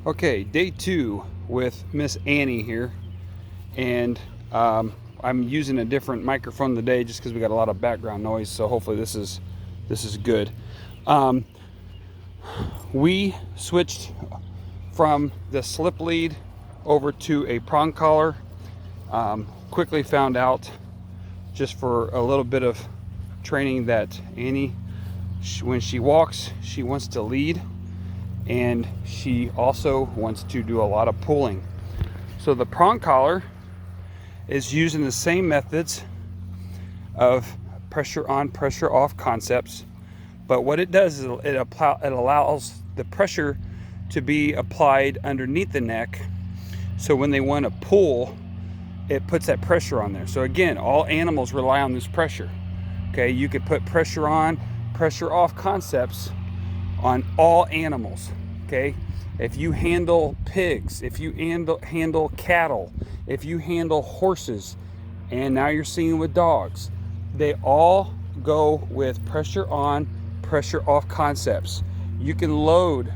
Okay, day 2 with Miss Annie here, and I'm using a different microphone today just because we got a lot of background noise. So hopefully this is good. Um, we switched from the slip lead over to a prong collar. Quickly found out just for a little bit of training that Annie, when she walks, she wants to lead. And she also wants to do a lot of pulling. So the prong collar is using the same methods of pressure on, pressure off concepts, but what it does is it allows the pressure to be applied underneath the neck, so when they want to pull, it puts that pressure on there. So again, all animals rely on this pressure. Okay, you could put pressure on, pressure off concepts on all animals. Okay, if you handle pigs, if you handle cattle, if you handle horses, and now you're seeing with dogs, they all go with pressure on, pressure off concepts. You can load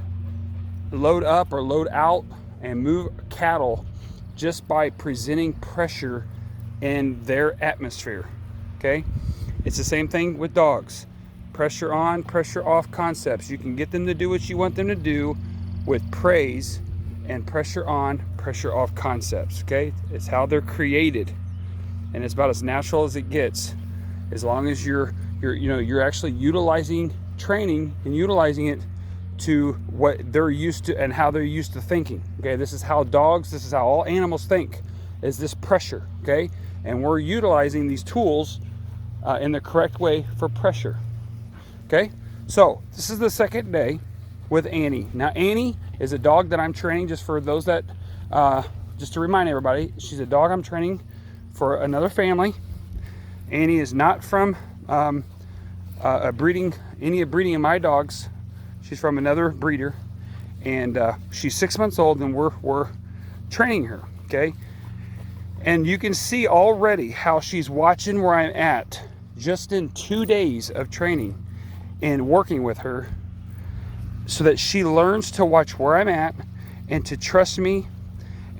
up or load out and move cattle just by presenting pressure in their atmosphere. Okay, it's the same thing with dogs. Pressure on, pressure off concepts. You can get them to do what you want them to do with praise and pressure on, pressure off concepts. Okay, it's how they're created, and it's about as natural as it gets. As long as you're actually utilizing training and utilizing it to what they're used to and how they're used to thinking. Okay, this is how all animals think, is this pressure. Okay, and we're utilizing these tools in the correct way for pressure. Okay, so this is the second day with Annie. Now Annie is a dog that I'm training, just for those that, just to remind everybody, she's a dog I'm training for another family. Annie is not from a breeding of my dogs. She's from another breeder, and she's 6 months old, and we're training her. Okay, and you can see already how she's watching where I'm at just in 2 days of training and working with her, so that she learns to watch where I'm at and to trust me.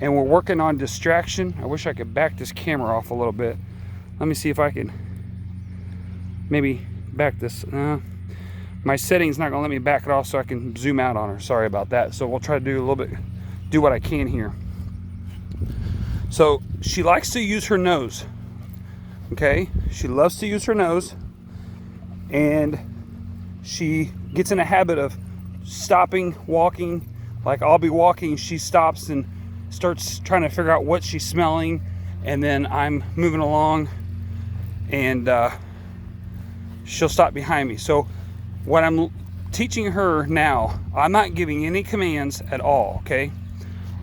And we're working on distraction. I wish I could back this camera off a little bit. Let me see if I can maybe back this. My setting's not gonna let me back it off so I can zoom out on her. Sorry about that. So we'll try to do what I can here. So she likes to use her nose. Okay, she loves to use her nose, and she gets in a habit of stopping, walking. Like I'll be walking, she stops and starts trying to figure out what she's smelling, and then I'm moving along, and she'll stop behind me. So what I'm teaching her now, I'm not giving any commands at all. Okay,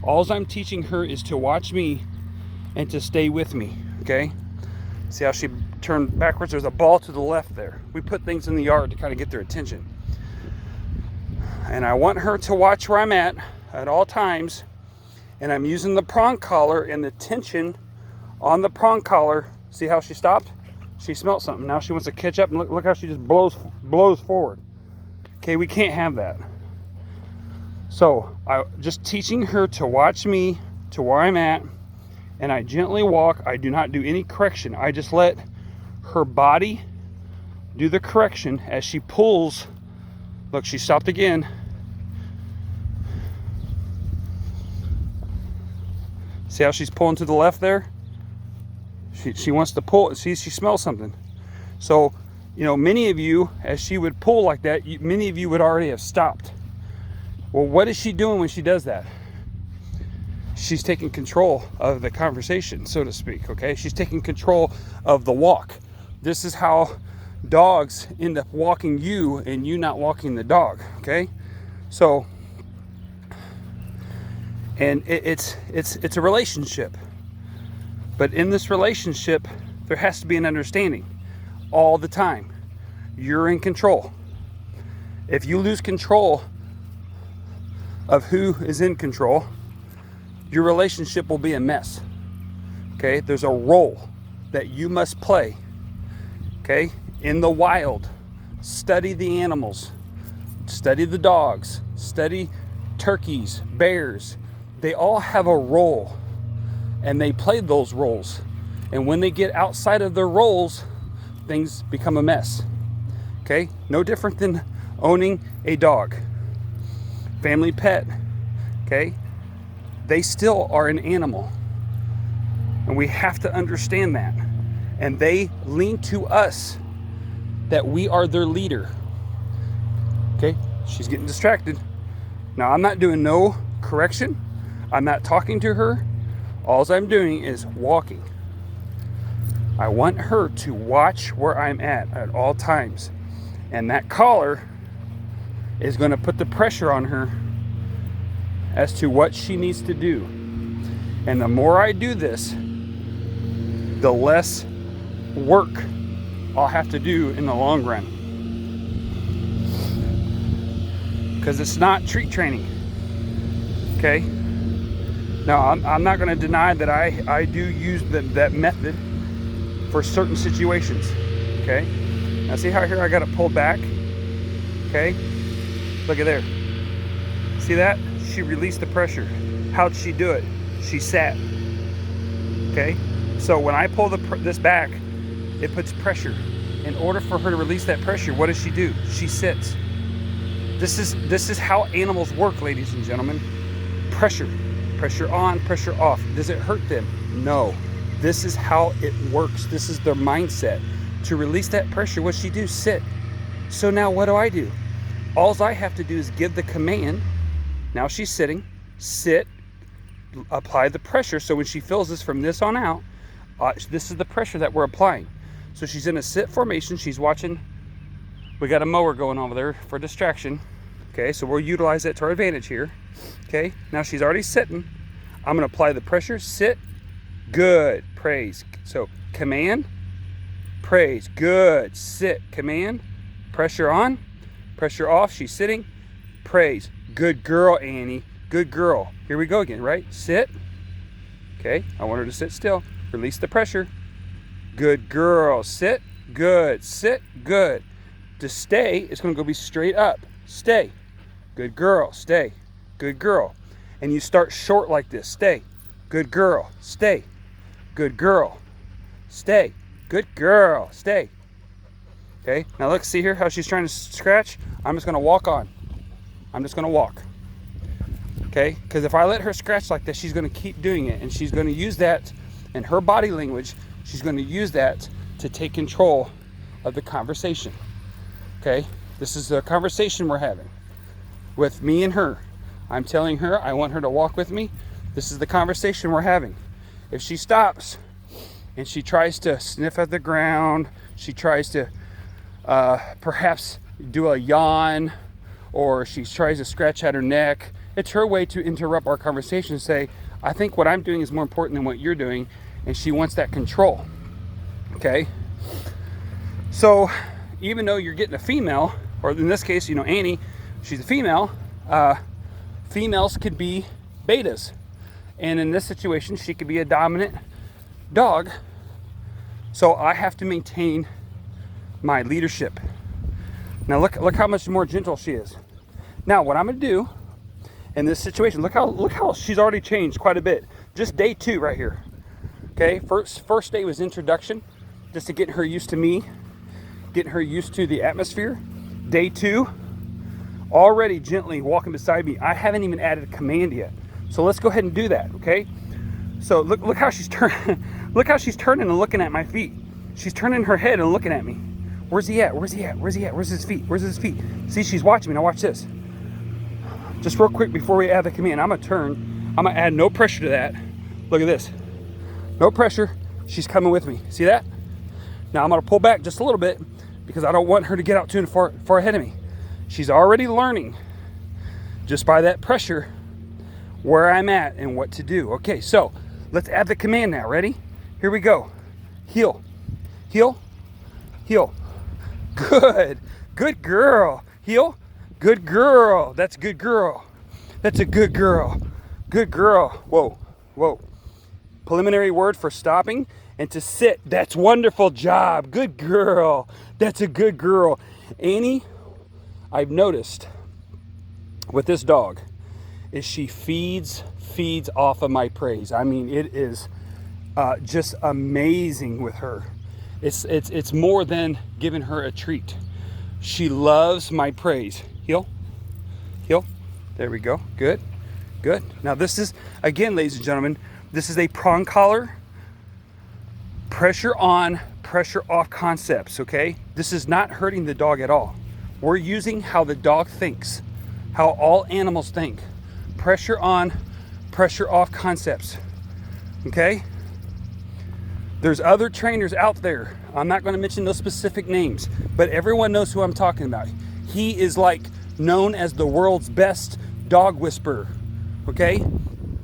all I'm teaching her is to watch me and to stay with me. Okay, see how she turned backwards? There's a ball to the left there. We put things in the yard to kind of get their attention. And I want her to watch where I'm at all times. And I'm using the prong collar and the tension on the prong collar. See how she stopped? She smelled something. Now she wants to catch up, and look how she just blows forward. Okay, we can't have that. So I'm just teaching her to watch me, to where I'm at, and I gently walk. I do not do any correction. I just let her body do the correction as she pulls. Look, she stopped again. See how she's pulling to the left there? She wants to pull. See, she smells something. So, many of you, as she would pull like that, many of you would already have stopped. Well, what is she doing when she does that? She's taking control of the conversation, so to speak. Okay, she's taking control of the walk. This is how dogs end up walking you, and you not walking the dog. Okay, so, and it's a relationship, but in this relationship there has to be an understanding all the time. You're in control. If you lose control of who is in control, your relationship will be a mess. Okay, there's a role that you must play. Okay, in the wild, study the animals, study the dogs, study turkeys, bears, they all have a role, and they play those roles. And when they get outside of their roles, things become a mess. Okay? No different than owning a dog, family pet. Okay? They still are an animal. And we have to understand that. And they lean to us that we are their leader. Okay? She's getting distracted. Now, I'm not doing no correction. I'm not talking to her. All I'm doing is walking. I want her to watch where I'm at all times. And that collar is going to put the pressure on her as to what she needs to do. And the more I do this, the less work I'll have to do in the long run. Because it's not treat training. Okay? Now, I'm not going to deny that I do use that method for certain situations. Okay? Now see how here I got it pulled back? Okay? Look at there. See that? She released the pressure. How'd she do it? She sat. Okay? So when I pull this back, it puts pressure. In order for her to release that pressure, what does she do? She sits. This is how animals work, ladies and gentlemen. Pressure. Pressure on, pressure off. Does it hurt them? No. This is how it works. This is their mindset. To release that pressure, what's she do? Sit. So now what do? All I have to do is give the command. Now she's sitting. Sit. Apply the pressure. So when she feels this from this on out, this is the pressure that we're applying. So she's in a sit formation. She's watching. We got a mower going over there for distraction. Okay, so we'll utilize that to our advantage here. Okay, now she's already sitting. I'm going to apply the pressure. Sit. Good. Praise. So command. Praise. Good. Sit. Command. Pressure on. Pressure off. She's sitting. Praise. Good girl, Annie. Good girl. Here we go again, right? Sit. Okay, I want her to sit still. Release the pressure. Good girl. Sit. Good. Sit. Good. To stay, it's going to go be straight up. Stay. Good girl. Stay. Good girl. And you start short like this. Stay. Good girl. Stay. Good girl. Stay. Good girl. Stay. Okay, now look, see here how she's trying to scratch? I'm just going to walk on. I'm just going to walk. Okay, because if I let her scratch like this, she's going to keep doing it. And she's going to use that in her body language. She's going to use that to take control of the conversation. Okay, this is the conversation we're having with me and her. I'm telling her I want her to walk with me. This is the conversation we're having. If she stops and she tries to sniff at the ground, she tries to perhaps do a yawn, or she tries to scratch at her neck, it's her way to interrupt our conversation and say, I think what I'm doing is more important than what you're doing, and she wants that control. Okay? So even though you're getting a female, or in this case, you know, Annie, she's a female, females could be betas. And in this situation, she could be a dominant dog. So I have to maintain my leadership. Now look how much more gentle she is. Now what I'm gonna do in this situation, look how she's already changed quite a bit. Just day 2 right here. Okay, first day was introduction, just to get her used to me, getting her used to the atmosphere. Day 2, already gently walking beside me. I haven't even added a command yet. So let's go ahead and do that, okay? So look how she's turning. Look how she's turning and looking at my feet. She's turning her head and looking at me. Where's he at? Where's he at? Where's he at? Where's his feet? Where's his feet? See, she's watching me. Now watch this. Just real quick before we add the command, I'm gonna turn. I'm gonna add no pressure to that. Look at this. No pressure. She's coming with me. See that? Now I'm gonna pull back just a little bit because I don't want her to get out too far ahead of me. She's already learning just by that pressure where I'm at and what to do. Okay, so let's add the command now. Ready? Here we go. Heel. Heel. Heel. Good. Good girl. Heel. Good girl. That's a good girl. That's a good girl. Good girl. Whoa. Whoa. Preliminary word for stopping and to sit. That's wonderful job. Good girl. That's a good girl. Annie, I've noticed with this dog, is she feeds off of my praise. I mean, it is just amazing with her. It's more than giving her a treat. She loves my praise. Heel, heel. There we go. Good, good. Now this is, again, ladies and gentlemen, this is a prong collar, pressure on, pressure off concepts, okay? This is not hurting the dog at all. We're using how the dog thinks, how all animals think. Pressure on, pressure off concepts, okay? There's other trainers out there. I'm not going to mention those specific names, but everyone knows who I'm talking about. He is like known as the world's best dog whisperer, okay?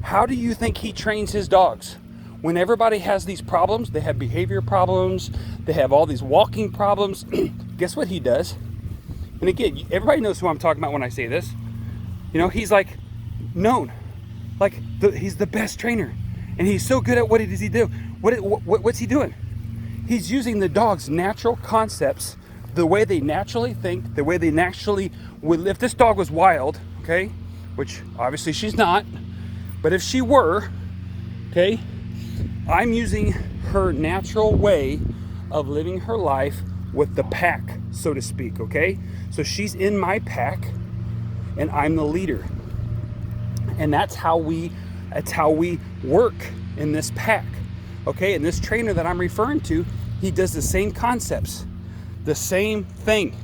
How do you think he trains his dogs? When everybody has these problems, they have behavior problems, they have all these walking problems, guess what he does? And again, everybody knows who I'm talking about when I say this. You know, he's like known, like he's the best trainer, and he's so good at what does he do? What's he doing? He's using the dog's natural concepts, the way they naturally think, the way they naturally would. If this dog was wild, okay, which obviously she's not, but if she were, okay, I'm using her natural way of living her life with the pack, so to speak, okay? So she's in my pack and I'm the leader. And that's how we work in this pack, okay? And this trainer that I'm referring to, he does the same concepts, the same thing.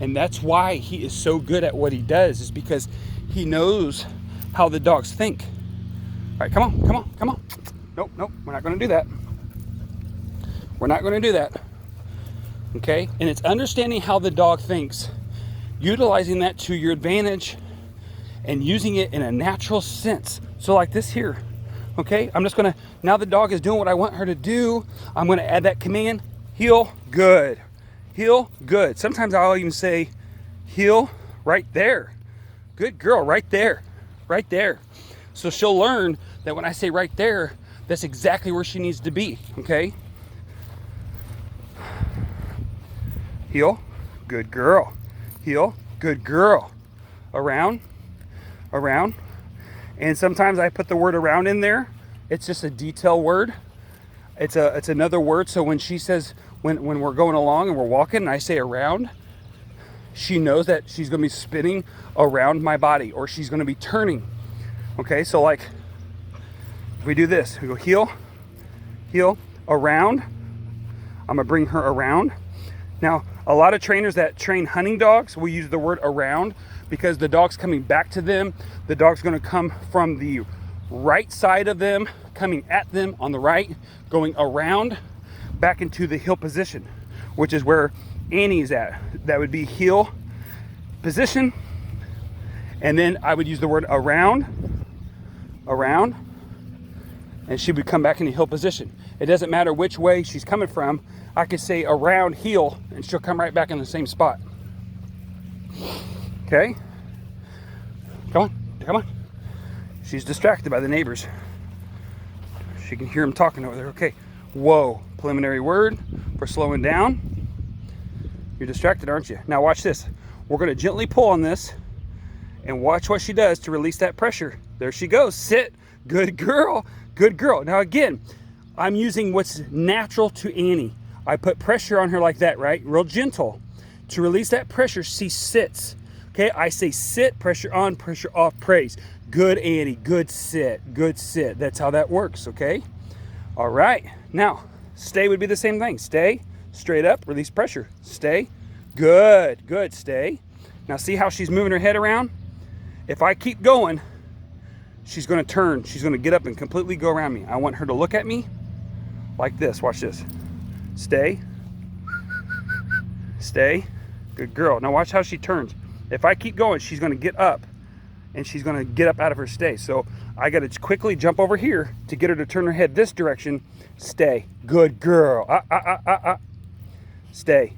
And that's why he is so good at what he does, is because he knows how the dogs think. All right, come on, come on, come on. Nope, nope, we're not gonna do that. We're not gonna do that, okay? And it's understanding how the dog thinks, utilizing that to your advantage, and using it in a natural sense. So like this here, okay? I'm just gonna, now the dog is doing what I want her to do, I'm gonna add that command, heel, good. Heel, good. Sometimes I'll even say, heel, right there. Good girl, right there, right there. So she'll learn that when I say right there, that's exactly where she needs to be, okay? Heel, good girl. Heel, good girl. Around, around. And sometimes I put the word around in there. It's just a detail word. It's another word. So when she says, when we're going along and we're walking and I say around, she knows that she's gonna be spinning around my body, or she's gonna be turning. Okay, so like, if we do this, we go heel, heel, around. I'm gonna bring her around. Now, a lot of trainers that train hunting dogs will use the word around because the dog's coming back to them. The dog's gonna come from the right side of them, coming at them on the right, going around back into the heel position, which is where Annie's at. That would be heel position. And then I would use the word around, around, and she would come back into heel position. It doesn't matter which way she's coming from. I could say around heel and she'll come right back in the same spot. Okay? Come on, come on. She's distracted by the neighbors. She can hear them talking over there. Okay. Whoa. Preliminary word for slowing down. You're distracted, aren't you? Now watch this. We're going to gently pull on this and watch what she does to release that pressure. There she goes. Sit. Good girl. Good girl. Now again, I'm using what's natural to Annie. I put pressure on her like that, right? Real gentle. To release that pressure, she sits. Okay, I say sit, pressure on, pressure off, praise. Good Annie, good sit, good sit. That's how that works, okay? All right, now, stay would be the same thing. Stay, straight up, release pressure. Stay, good, good, stay. Now see how she's moving her head around? If I keep going, she's gonna turn. She's gonna get up and completely go around me. I want her to look at me like this, watch this. Stay, stay, good girl. Now watch how she turns. If I keep going, she's gonna get up and she's gonna get up out of her stay. So I gotta quickly jump over here to get her to turn her head this direction. Stay, good girl. Stay,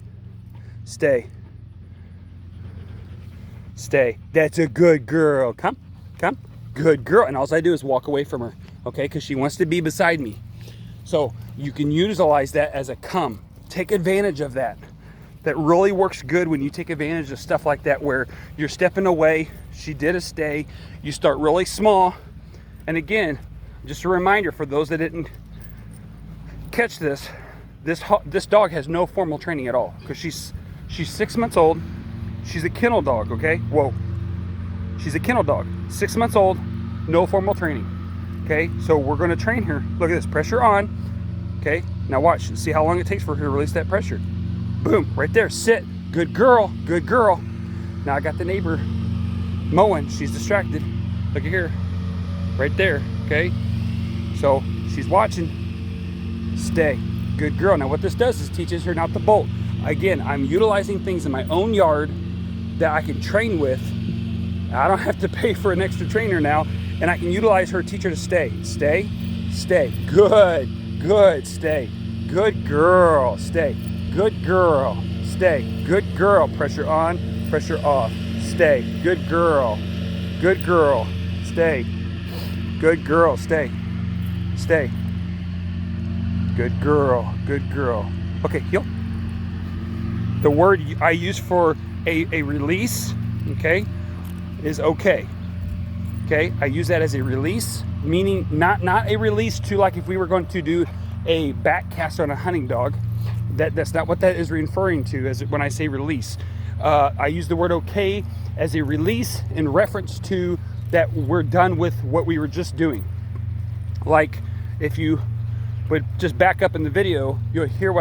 stay, stay. That's a good girl. Come, come, good girl. And all I do is walk away from her, okay? Because she wants to be beside me. So you can utilize that as a come. Take advantage of that. that really works good when you take advantage of stuff like that, where you're stepping away. She did a stay. You start really small. And again, just a reminder for those that didn't catch this, this dog has no formal training at all, because she's 6 months old. She's a kennel dog, okay? Whoa. She's a kennel dog, 6 months old, no formal training. Okay, so we're going to train her. Look at this, pressure on. Okay, now watch, see how long it takes for her to release that pressure. Boom, right there, sit. Good girl, good girl. Now I got the neighbor mowing, she's distracted. Look at here, right there, okay? So she's watching, stay, good girl. Now what this does is teaches her not to bolt. Again, I'm utilizing things in my own yard that I can train with. I don't have to pay for an extra trainer now, and I can utilize her, teach her to stay, stay, stay, good, good, stay, good girl, stay, good girl, stay, good girl, pressure on, pressure off, stay, good girl, stay, good girl, stay, stay, good girl. Okay, heel. The word I use for a release, okay, is okay. Okay, I use that as a release, meaning not a release to, like if we were going to do a back cast on a hunting dog. That's not what that is referring to as when I say release. I use the word okay as a release in reference to that we're done with what we were just doing. Like if you would just back up in the video, you'll hear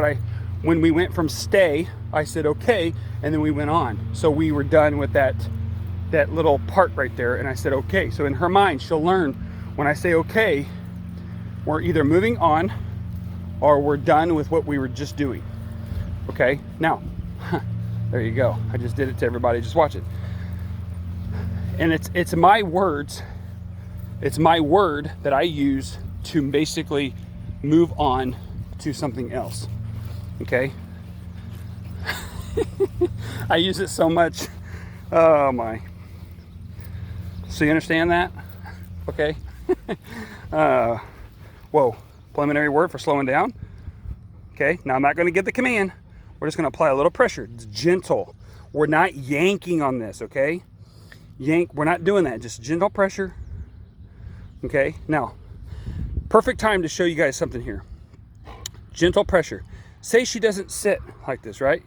when we went from stay, I said okay, and then we went on. So we were done with that little part right there, and I said okay. So in her mind, she'll learn when I say okay, we're either moving on or we're done with what we were just doing. Okay, now there you go, I just did it to everybody, just watch it. And it's my words, it's my word that I use to basically move on to something else. Okay. I use it so much. Oh my. So you understand that? Okay. Whoa. Preliminary word for slowing down. Okay. Now I'm not going to give the command. We're just going to apply a little pressure. It's gentle. We're not yanking on this. Okay. Yank. We're not doing that. Just gentle pressure. Okay. Now, perfect time to show you guys something here. Gentle pressure. Say she doesn't sit like this, right?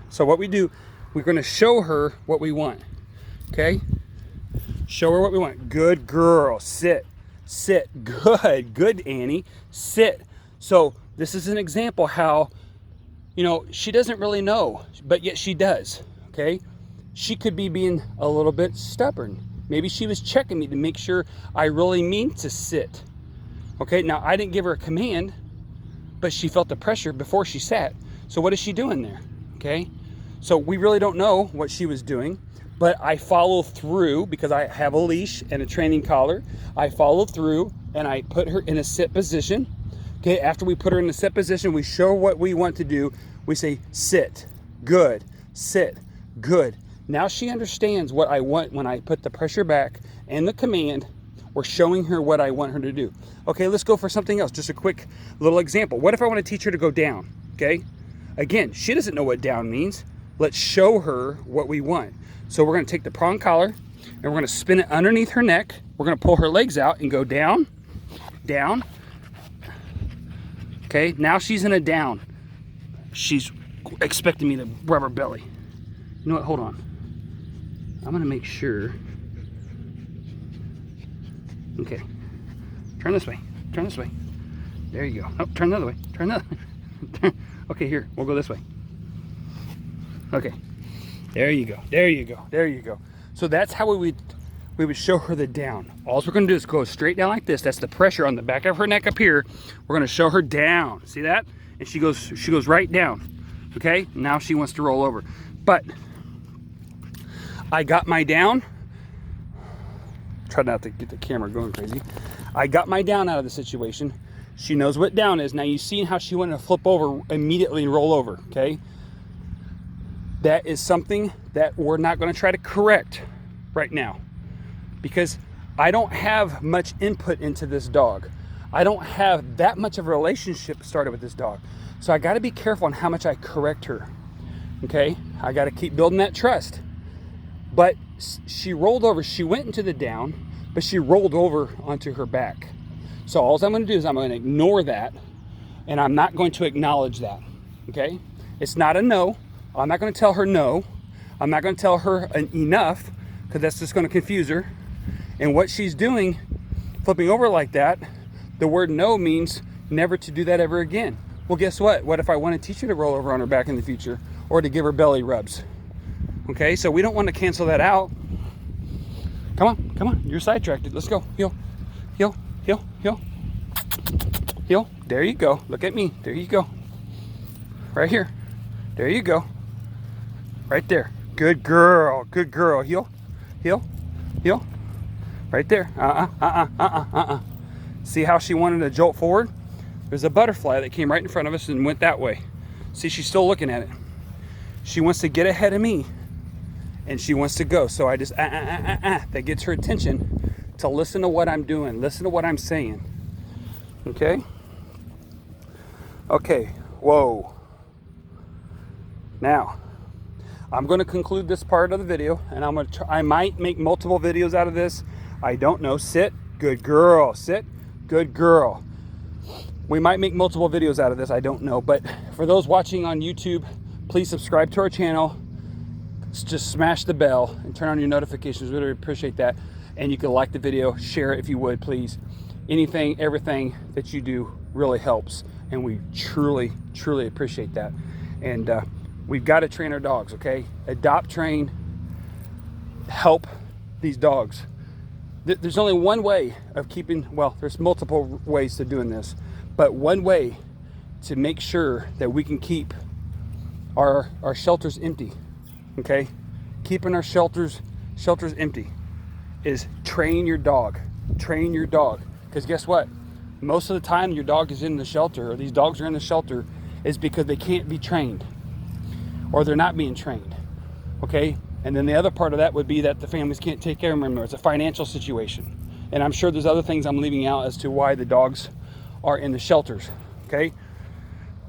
So what we do, we're going to show her what we want. Okay? Show her what we want. Good girl. Sit. Sit. Good. Good, Annie. Sit. So this is an example how, she doesn't really know, but yet she does. Okay? She could be being a little bit stubborn. Maybe she was checking me to make sure I really mean to sit. Okay? Now, I didn't give her a command, but she felt the pressure before she sat. So what is she doing there? Okay? So we really don't know what she was doing, but I follow through because I have a leash and a training collar. I follow through and I put her in a sit position. Okay, after we put her in a sit position, we show what we want to do. We say, sit, good, sit, good. Now she understands what I want when I put the pressure back and the command. We're showing her what I want her to do. Okay, let's go for something else. Just a quick little example. What if I want to teach her to go down? Okay, again, she doesn't know what down means. Let's show her what we want. So we're going to take the prong collar and we're going to spin it underneath her neck. We're going to pull her legs out and go down, down. Okay, now she's in a down. She's expecting me to rub her belly. You know what? Hold on. I'm going to make sure. Okay. Turn this way. Turn this way. There you go. Oh, turn the other way. Turn the other way. Okay, here. We'll go this way. Okay. There you go. There you go. There you go. So that's how we would show her the down. All we're going to do is go straight down like this. That's the pressure on the back of her neck up here. We're going to show her down. See that? And she goes right down. Okay? Now she wants to roll over. But I got my down. Try not to get the camera going crazy. I got my down out of the situation. She knows what down is. Now you see how she wanted to flip over immediately and roll over. Okay? That is something that we're not going to try to correct right now, because I don't have much input into this dog. I don't have that much of a relationship started with this dog. So I got to be careful on how much I correct her. Okay, I got to keep building that trust. But she rolled over. She went into the down, but she rolled over onto her back. So all I'm going to do is I'm going to ignore that, and I'm not going to acknowledge that. Okay, it's not a no. I'm not going to tell her no. I'm not going to tell her enough, because that's just going to confuse her. And what she's doing, flipping over like that, the word no means never to do that ever again. Well, guess what? What if I want to teach her to roll over on her back in the future, or to give her belly rubs? Okay, so we don't want to cancel that out. Come on, you're sidetracked. Let's go. Heel, heel, heel, heel, heel. There you go. Look at me. There you go. Right here. There you go. Right there. Good girl. Good girl. Heel, heel, heel. Right there. See how she wanted to jolt forward? There's a butterfly that came right in front of us and went that way. See, she's still looking at it. She wants to get ahead of me, and she wants to go. So I just, that gets her attention to listen to what I'm doing, listen to what I'm saying. Okay? Okay, whoa. Now, I'm going to conclude this part of the video, and I might make multiple videos out of this. I don't know. Sit, good girl. Sit, good girl. We might make multiple videos out of this. I don't know. But for those watching on YouTube, please subscribe to our channel. Just smash the bell and turn on your notifications. Really appreciate that. And you can like the video, share it if you would, please. Anything, everything that you do really helps. And we truly, truly appreciate that. And we've got to train our dogs, okay? Adopt, train, help these dogs. There's only one way of keeping, well, there's multiple ways to doing this, but one way to make sure that we can keep our shelters empty, okay? Keeping our shelters empty is train your dog. Train your dog. Because guess what? Most of the time your dog is in the shelter, or these dogs are in the shelter, is because they can't be trained, or they're not being trained, okay? And then the other part of that would be that the families can't take care of them anymore. It's a financial situation. And I'm sure there's other things I'm leaving out as to why the dogs are in the shelters, okay?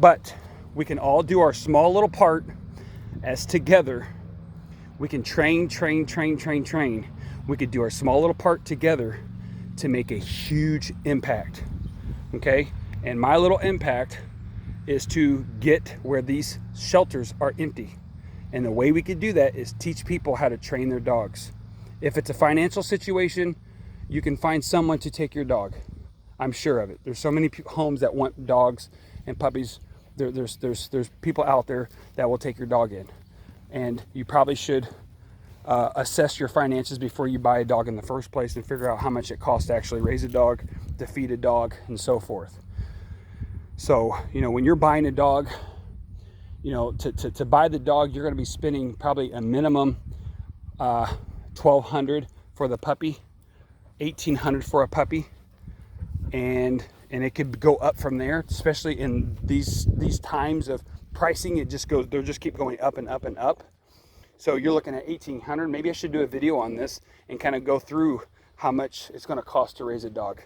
But we can all do our small little part as together. We can train. We could do our small little part together to make a huge impact, okay? And my little impact is to get where these shelters are empty. And the way we could do that is teach people how to train their dogs. If it's a financial situation, you can find someone to take your dog. I'm sure of it. There's so many homes that want dogs and puppies. There's people out there that will take your dog in. And you probably should assess your finances before you buy a dog in the first place, and figure out how much it costs to actually raise a dog, to feed a dog, and so forth. So, when you're buying a dog, to buy the dog, you're going to be spending probably a minimum $1,200 for the puppy, $1,800 for a puppy, and it could go up from there. Especially in these times of pricing, they'll just keep going up and up and up. So you're looking at $1,800. Maybe I should do a video on this and kind of go through how much it's going to cost to raise a dog,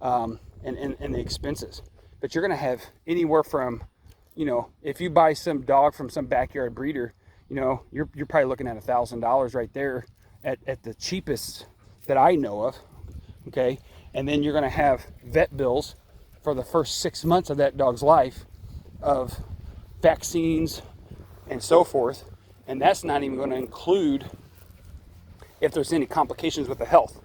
and the expenses. But you're going to have anywhere from, if you buy some dog from some backyard breeder, you're probably looking at $1,000 right there at the cheapest that I know of, okay? And then you're going to have vet bills for the first 6 months of that dog's life, of vaccines and so forth. And that's not even going to include if there's any complications with the health,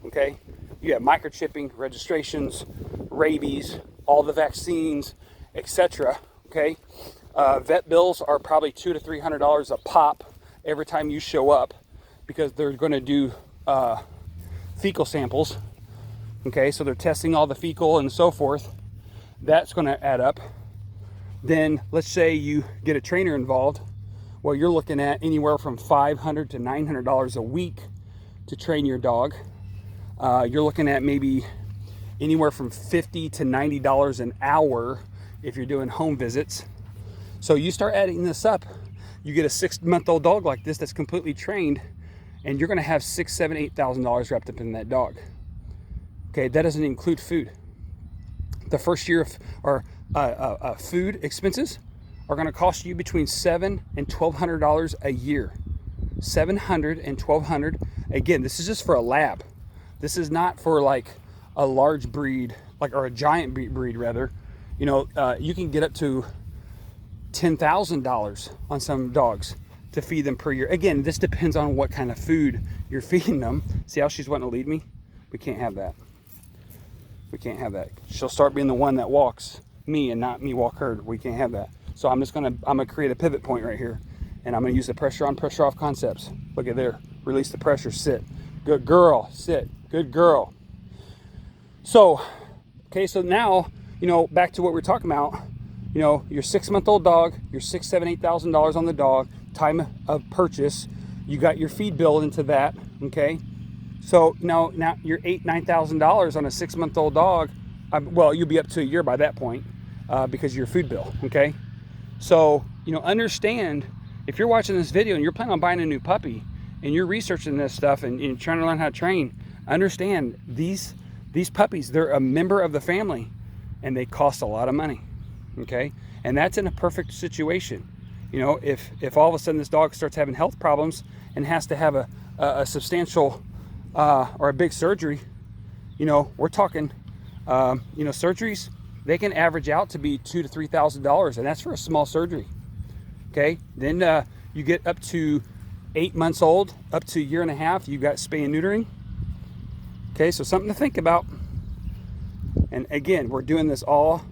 okay? You have microchipping, registrations, rabies, all the vaccines, etc. Okay, vet bills are probably $200 to $300 a pop every time you show up, because they're going to do fecal samples. Okay, so they're testing all the fecal and so forth. That's going to add up. Then let's say you get a trainer involved. Well, you're looking at anywhere from $500 to $900 a week to train your dog. You're looking at maybe anywhere from $50 to $90 an hour if you're doing home visits. So you start adding this up, you get a 6-month-old dog like this that's completely trained, and you're going to have $6,000, $7,000, $8,000 wrapped up in that dog. Okay, that doesn't include food. the first year of food expenses are going to cost you between $700 and $1,200 a year. $700 and $1,200. Again, this is just for a lab. This is not for like a large breed, or a giant breed rather. You know, you can get up to $10,000 on some dogs to feed them per year. Again, this depends on what kind of food you're feeding them. See how she's wanting to lead me? We can't have that. We can't have that. She'll start being the one that walks me and not me walk her. We can't have that. So I'm gonna create a pivot point right here, and I'm gonna use the pressure on, pressure off concepts. Look at there. Release the pressure. Sit. Good girl. Sit. Good girl. So, okay. So now, you know, back to what we're talking about. You know, your 6-month-old dog, your $6,000, $7,000, $8,000 on the dog, time of purchase. You got your feed bill into that. Okay. So now you're $8,000, $9,000 on a 6-month-old dog. Well, you'll be up to a year by that point because of your food bill. Okay. So, you know, understand, if you're watching this video and you're planning on buying a new puppy and you're researching this stuff and you're trying to learn how to train, understand these puppies, they're a member of the family and they cost a lot of money. Okay. And that's in a perfect situation. You know, if all of a sudden this dog starts having health problems and has to have a substantial or a big surgery, you know, we're talking, you know, surgeries, they can average out to be $2,000 to $3,000, and that's for a small surgery. Okay. Then you get up to 8 months old, up to a year and a half, you got spay and neutering. Okay. So something to think about. And again, we're doing this all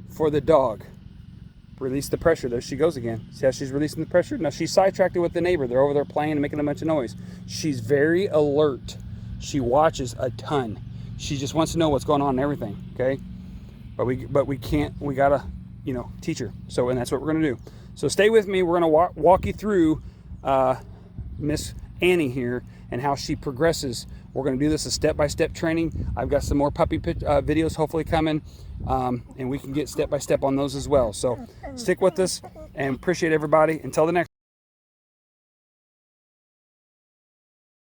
for the dog. Release the pressure. There she goes again. See how she's releasing the pressure? Now she's sidetracked with the neighbor. They're over there playing and making a bunch of noise. She's very alert. She watches a ton. She just wants to know what's going on and everything. Okay. But we can't, we gotta, you know, teach her. So, and that's what we're gonna do. So stay with me. We're gonna walk you through Miss Annie here and how she progresses. We're gonna do this a step-by-step training. I've got some more puppy videos hopefully coming, and we can get step-by-step on those as well. So stick with us and appreciate everybody. Until the next